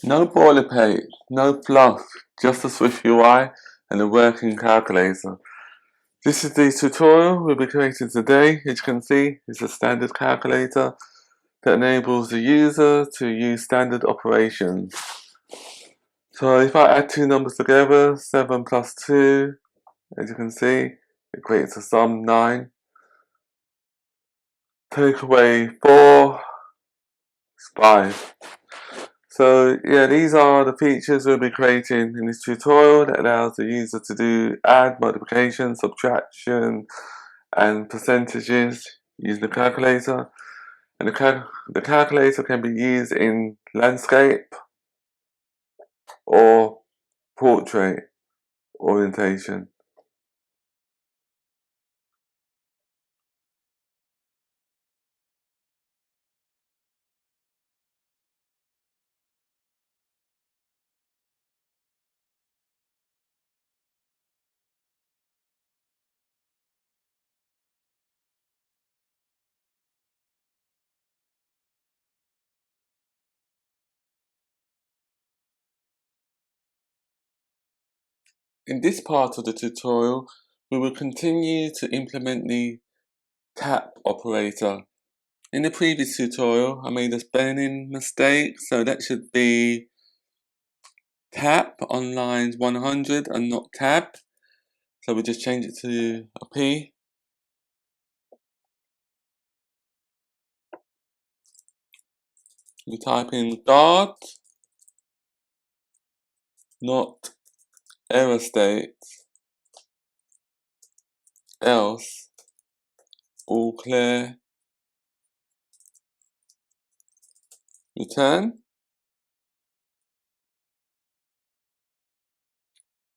No boilerplate, no fluff, just a SwiftUI and a working calculator. This is the tutorial we'll be creating today. As you can see, it's a standard calculator that enables the user to use standard operations. So if I add two numbers together, 7 plus 2, as you can see, it creates a sum 9. Take away 4, it's 5. So yeah, these are the features we'll be creating in this tutorial that allows the user to do add, multiplication, subtraction and percentages using the calculator. And the calculator can be used in landscape or portrait orientation. In this part of the tutorial, we will continue to implement the tap operator. In the previous tutorial, I made a spelling mistake, so that should be tap on lines 100 and not tab. So we just change it to a P. We type in guard, not error state, else, all clear, return.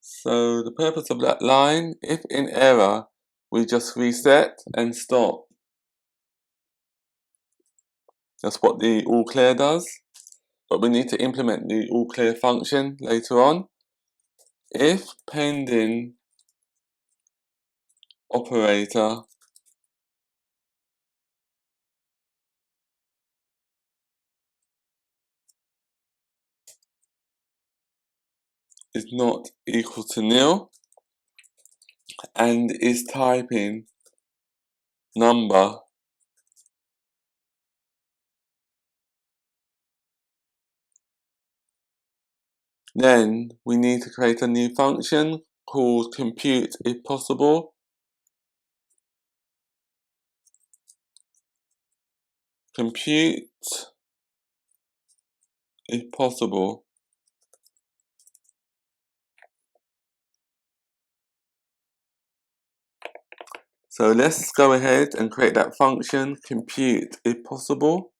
So the purpose of that line, if in error, we just reset and stop. That's what the all clear does. But we need to implement the all clear function later on. If pending operator is not equal to nil and is typing number, then we need to create a new function called compute if possible. Compute if possible. So let's go ahead and create that function, compute if possible.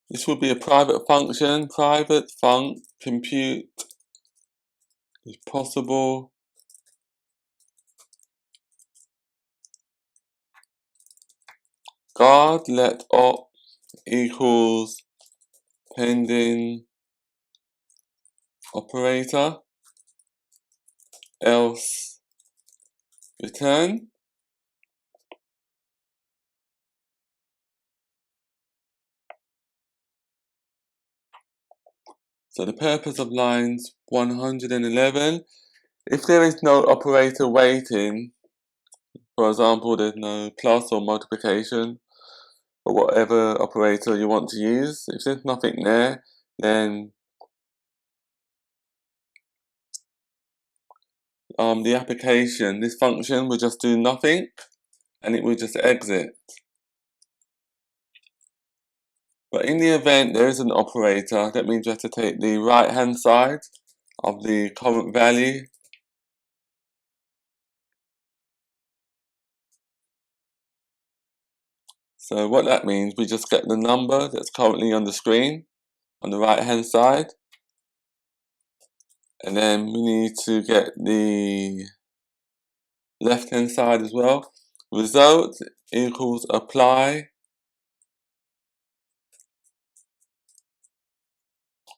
This will be a private function, private func compute if possible. Guard let op equals pending operator, else return. So the purpose of lines 111, if there is no operator waiting, for example there's no plus or multiplication or whatever operator you want to use, if there's nothing there, then the application, this function will just do nothing and it will just exit. But in the event there is an operator, that means you have to take the right hand side of the current value So what that means, we just get the number that's currently on the screen on the right hand side, and then we need to get the left hand side as well. result equals apply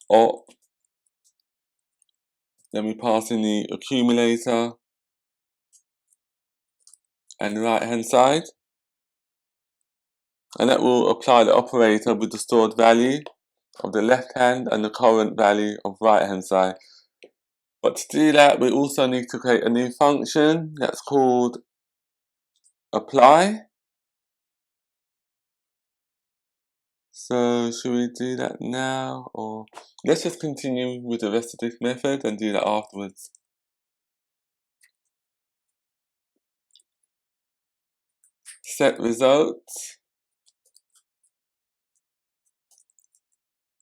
op. Then we pass in the accumulator and the right hand side, and that will apply the operator with the stored value of the left hand and the current value of right hand side. But to do that, we also need to create a new function that's called apply. So should we do that now, or let's just continue with the rest of this method and do that afterwards. Set result.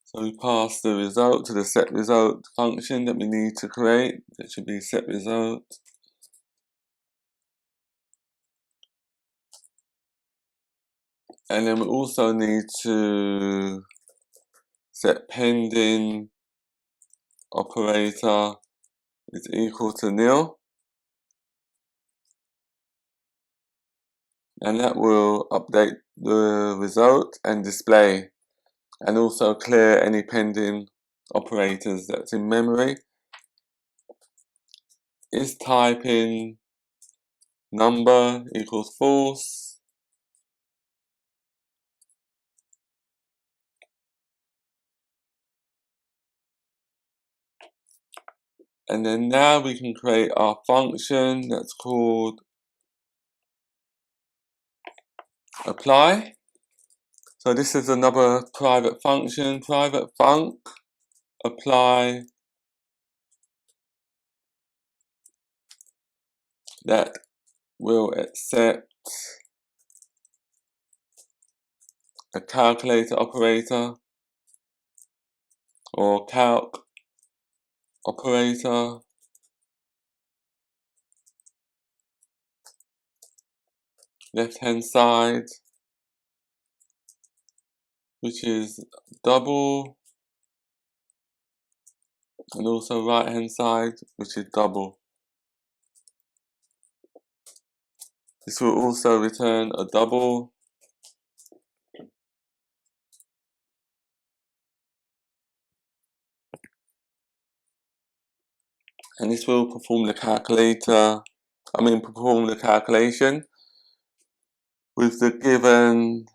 So we pass the result to the set result function that we need to create. That should be set result. And then we also need to set pending operator is equal to nil. And that will update the result and display, and also clear any pending operators that's in memory. Is typing number equals false. And then now we can create our function that's called apply. So this is another private function, private func apply, that will accept a calculator operator or calc operator, left hand side, which is double, and also right hand side, which is double. This will also return a double. And this will perform the calculation with the given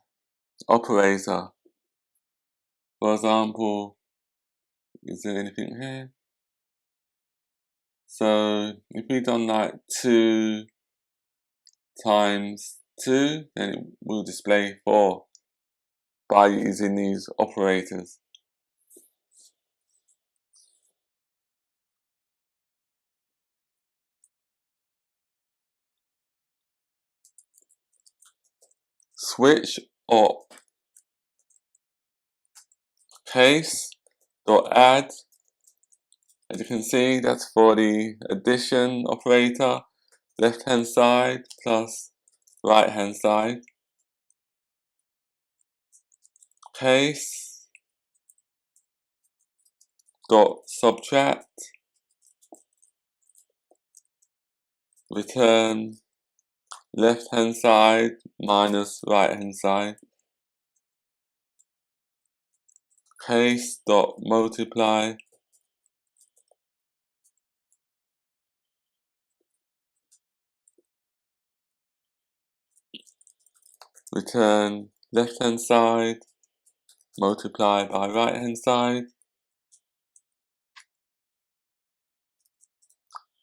operator. For example, is there anything here? So if we've done like 2 times 2, then it will display 4 by using these operators. Switch op case dot add. As you can see, that's for the addition operator, left hand side plus right hand side. Case dot subtract, return left hand side minus right hand side. Case dot multiply, return left hand side multiply by right hand side.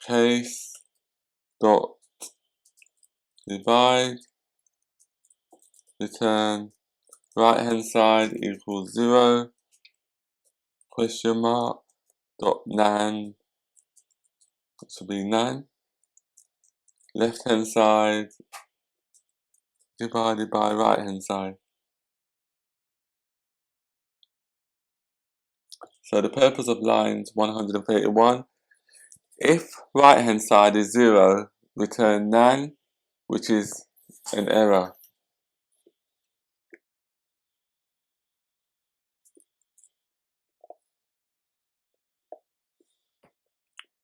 Case dot divide, return right hand side equals 0, question mark, dot nan, this will be nan, left hand side divided by right hand side. So the purpose of lines 131, if right hand side is 0, return nan, which is an error.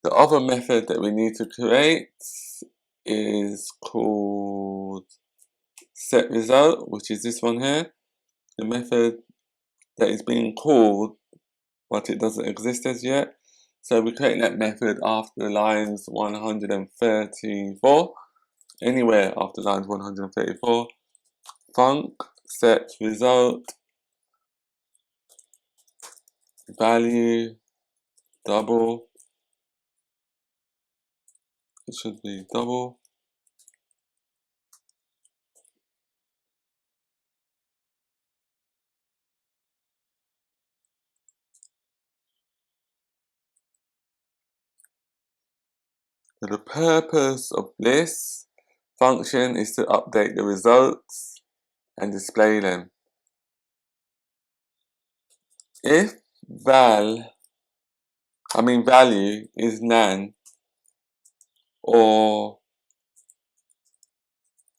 The other method that we need to create is called set result, which is this one here, the method that is being called, but it doesn't exist as yet. So we create that method after lines 134, anywhere after lines 134. Func set result value double. It should be double. So the purpose of this function is to update the results and display them. If value is none or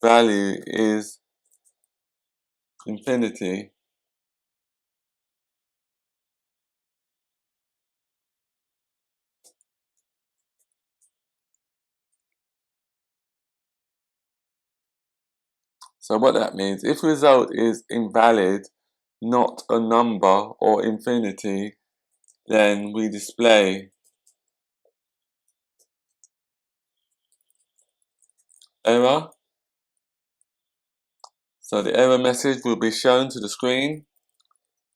value is infinity, so what that means, if result is invalid, not a number or infinity, then we display error. So the error message will be shown to the screen.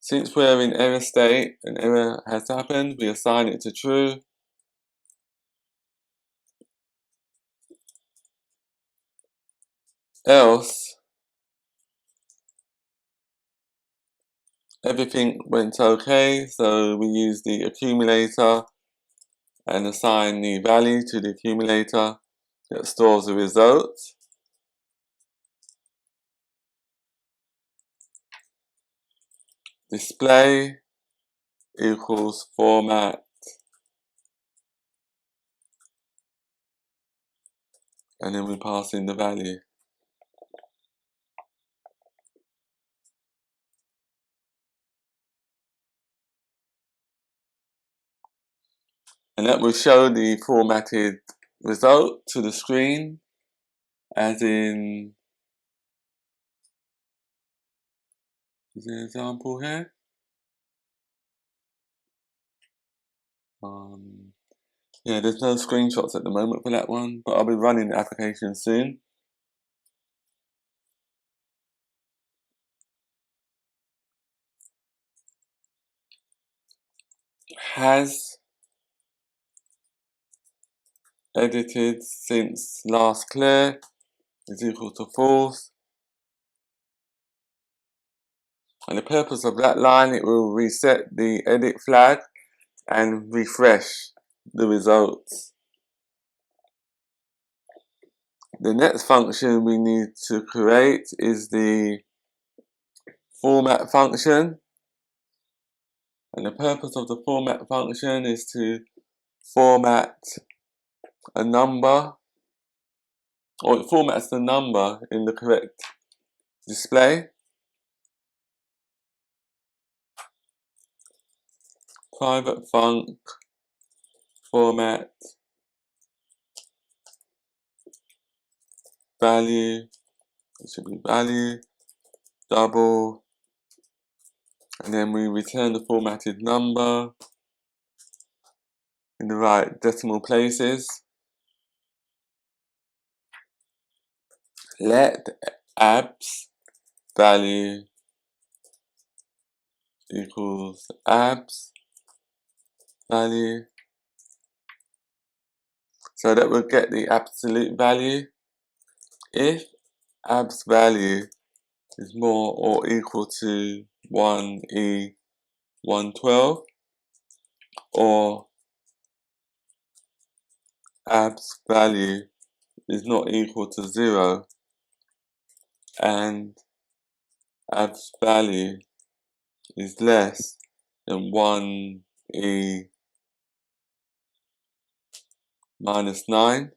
Since we're in error state, an error has happened, we assign it to true. Else, everything went okay, so we use the accumulator and assign the value to the accumulator that stores the result. Display equals format, and then we pass in the value. And that will show the formatted result to the screen, as in, is there an example here? Yeah, there's no screenshots at the moment for that one, but I'll be running the application soon. Has edited since last clear is equal to false. And the purpose of that line, it will reset the edit flag and refresh the results. The next function we need to create is the format function. And the purpose of the format function is to format a number, or it formats the number in the correct display. Private func format value, it should be value double, and then we return the formatted number in the right decimal places. Let abs value equals abs value, so that we'll get the absolute value. If abs value is more or equal to 1e112, or abs value is not equal to 0, and abs value is less than 1e minus 9,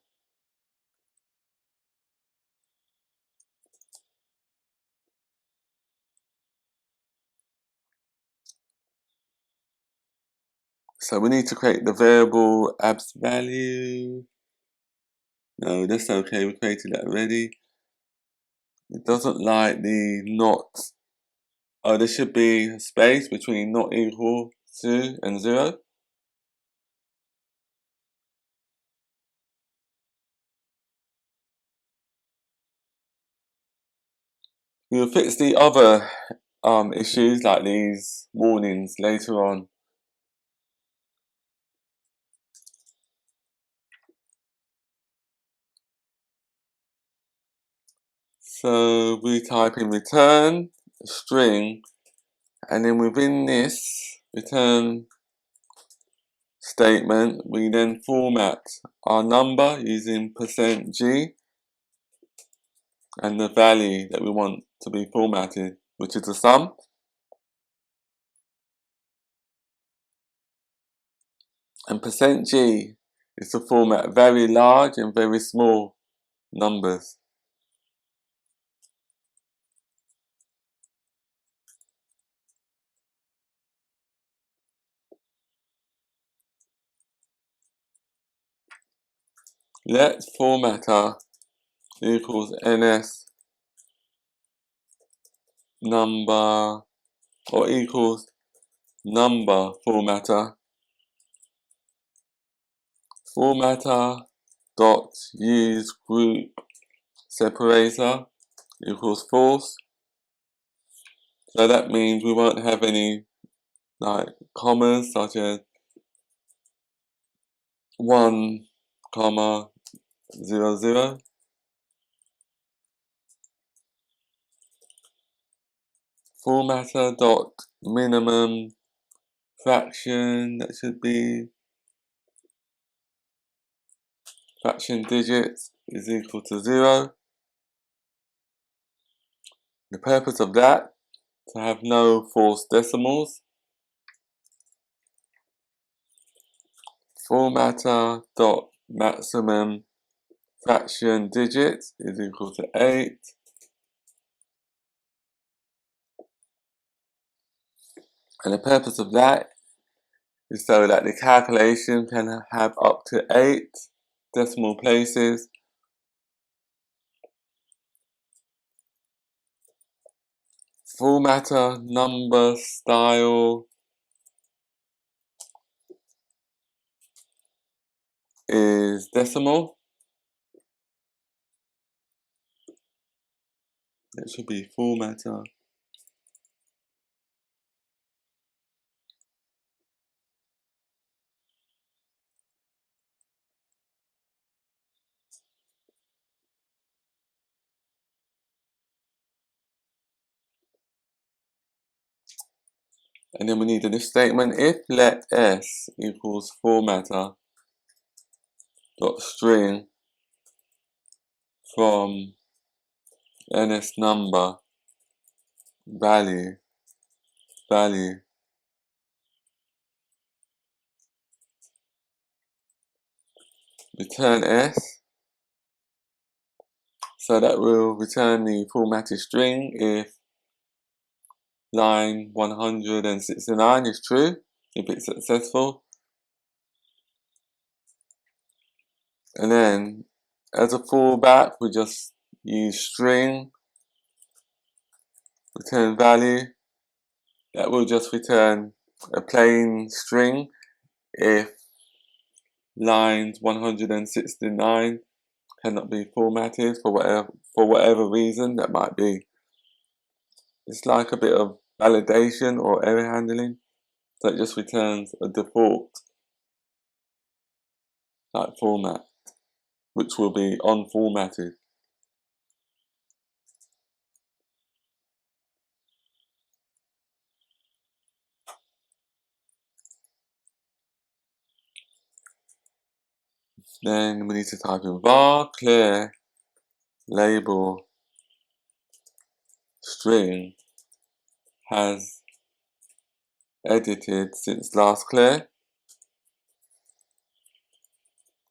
so we need to create the variable abs value. No, that's okay, we created that already. It doesn't like the not. Oh, there should be a space between not equal to and 0. We'll fix the other issues like these warnings later on. So we type in return string, and then within this return statement we then format our number using %g and the value that we want to be formatted, which is the sum. And %g is to format very large and very small numbers. Let formatter equals ns number, or equals number formatter dot use group separator equals false. So that means we won't have any like commas such as 1, 0, 0. Formatter dot minimum fraction, that should be fraction digits, is equal to 0. The purpose of that, to have no false decimals. Formatter dot maximum fraction digits is equal to 8. And the purpose of that is so that the calculation can have up to 8 decimal places. Formatter number style is decimal. It should be formatter. And then we need an if statement. If let s equals formatter dot string from ns number value return s, so that will return the formatted string if line 169 is true, if it's successful. And then as a fallback we just use string return value. That will just return a plain string if lines 169 cannot be formatted for whatever reason that might be. It's like a bit of validation or error handling, so it just returns a default like format, which will be unformatted. Then we need to type in var clear label string has edited since last clear.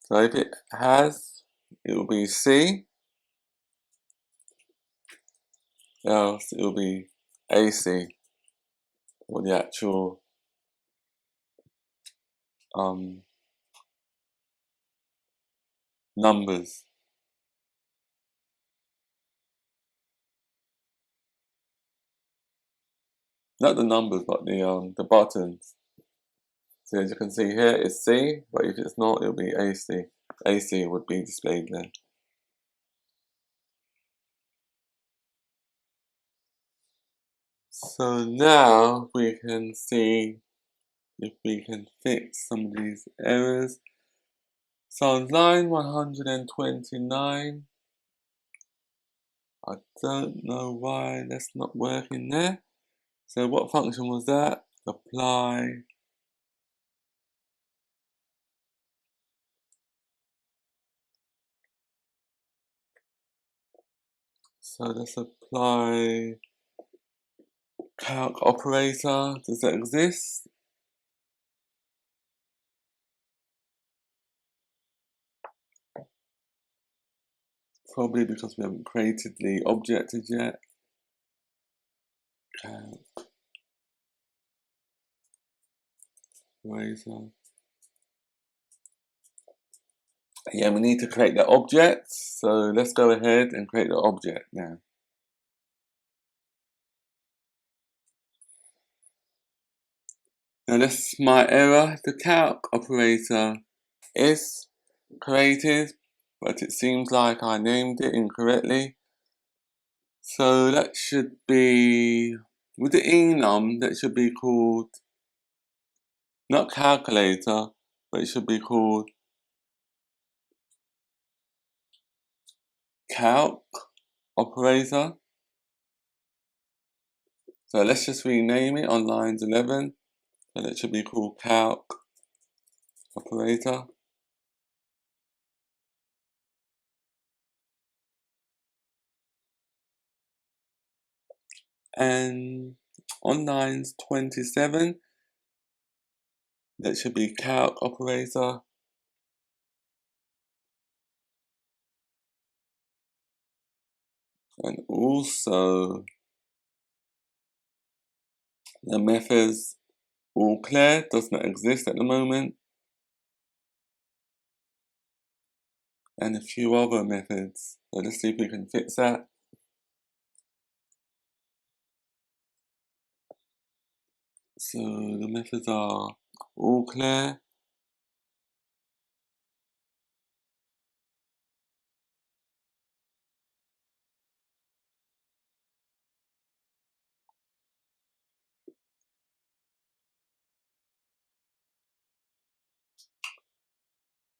So if it has, it will be C, else it will be AC, or the actual numbers. not the numbers, but the buttons. So as you can see here, it's C, but if it's not, it'll be AC. AC would be displayed there. So now we can see if we can fix some of these errors. So on line 129, I don't know why that's not working there. So what function was that? Apply. So let's apply calc operator. Does that exist? Probably because we haven't created the object yet. Calc operator. Yeah, we need to create the object. So let's go ahead and create the object now. Now that's my error. The calc operator is created, but it seems like I named it incorrectly. So that should be, with the enum, that should be called, not calculator, but it should be called calc operator. So let's just rename it on lines 11. So that should be called calc operator. And on lines 27, that should be calc operator. And also the methods all clear does not exist at the moment. And a few other methods. So let's see if we can fix that. So the methods are all clear.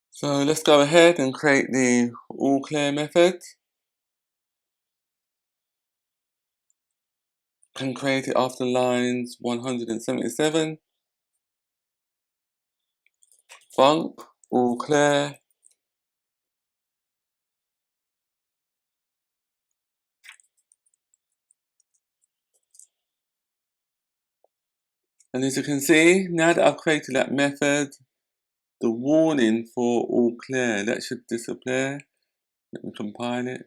So let's go ahead and create the all clear method. Can create it after lines 177. Func, all clear. And as you can see, now that I've created that method, the warning for all clear, that should disappear. Let me compile it.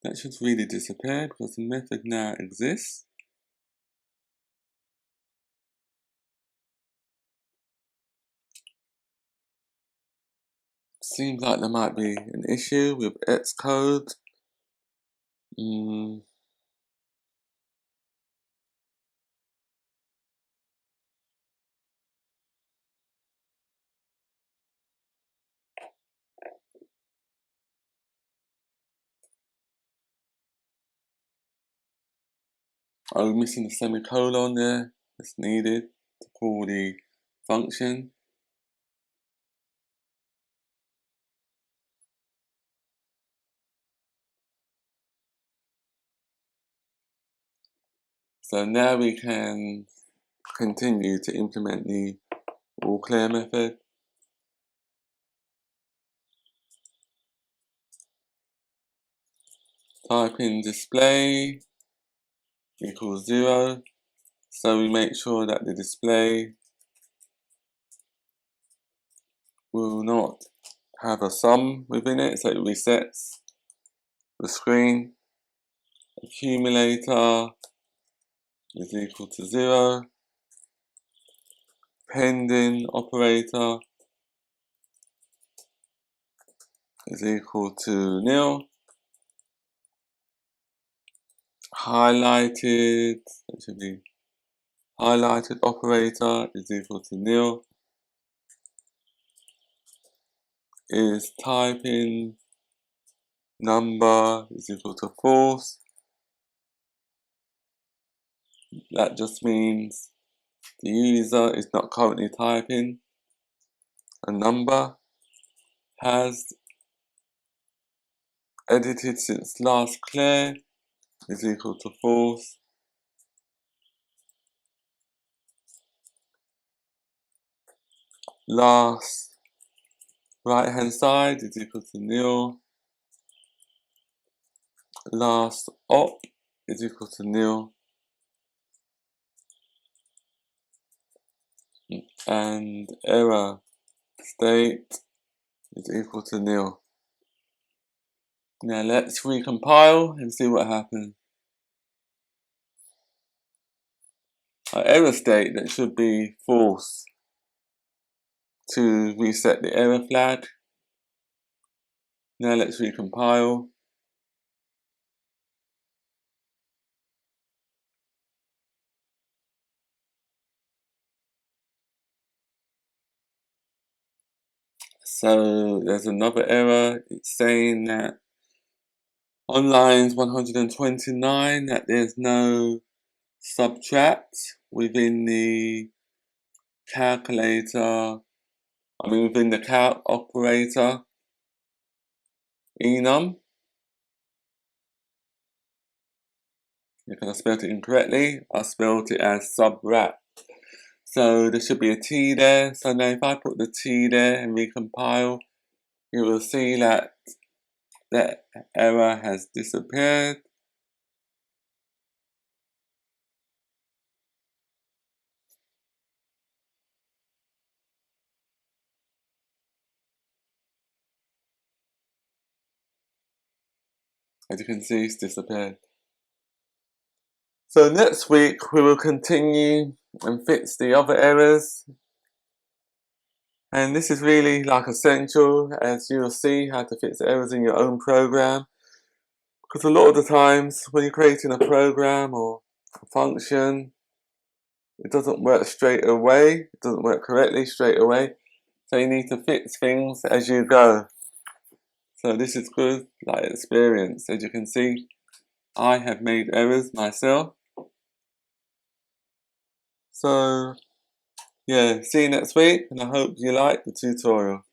That should really disappear because the method now exists. Seems like there might be an issue with Xcode. I'm missing a semicolon there. That's needed to call the function. So now we can continue to implement the all clear method. Type in display equals 0. So we make sure that the display will not have a sum within it, so it resets the screen. Accumulator is equal to 0. Pending operator is equal to nil. Highlighted, that should be highlighted operator is equal to nil. Is typing number is equal to false. That just means the user is not currently typing a number, has edited since last clear is equal to false. Last right hand side is equal to nil. Last op is equal to nil. And error state is equal to nil. Now let's recompile and see what happens. Our error state that should be false to reset the error flag. Now let's recompile. So there's another error. It's saying that on lines 129 that there's no subtract within the calculator, within the calc operator enum. Because I spelled it incorrectly, I spelled it as subtract. So there should be a T there. So now if I put the T there and recompile, you will see that that error has disappeared. As you can see, it's disappeared. So next week we will continue and fix the other errors. And this is really like essential, as you'll see how to fix errors in your own program. Because a lot of the times when you're creating a program or a function, it doesn't work straight away, it doesn't work correctly straight away. So you need to fix things as you go. So this is good, like experience. As you can see, I have made errors myself. So yeah, see you next week, and I hope you like the tutorial.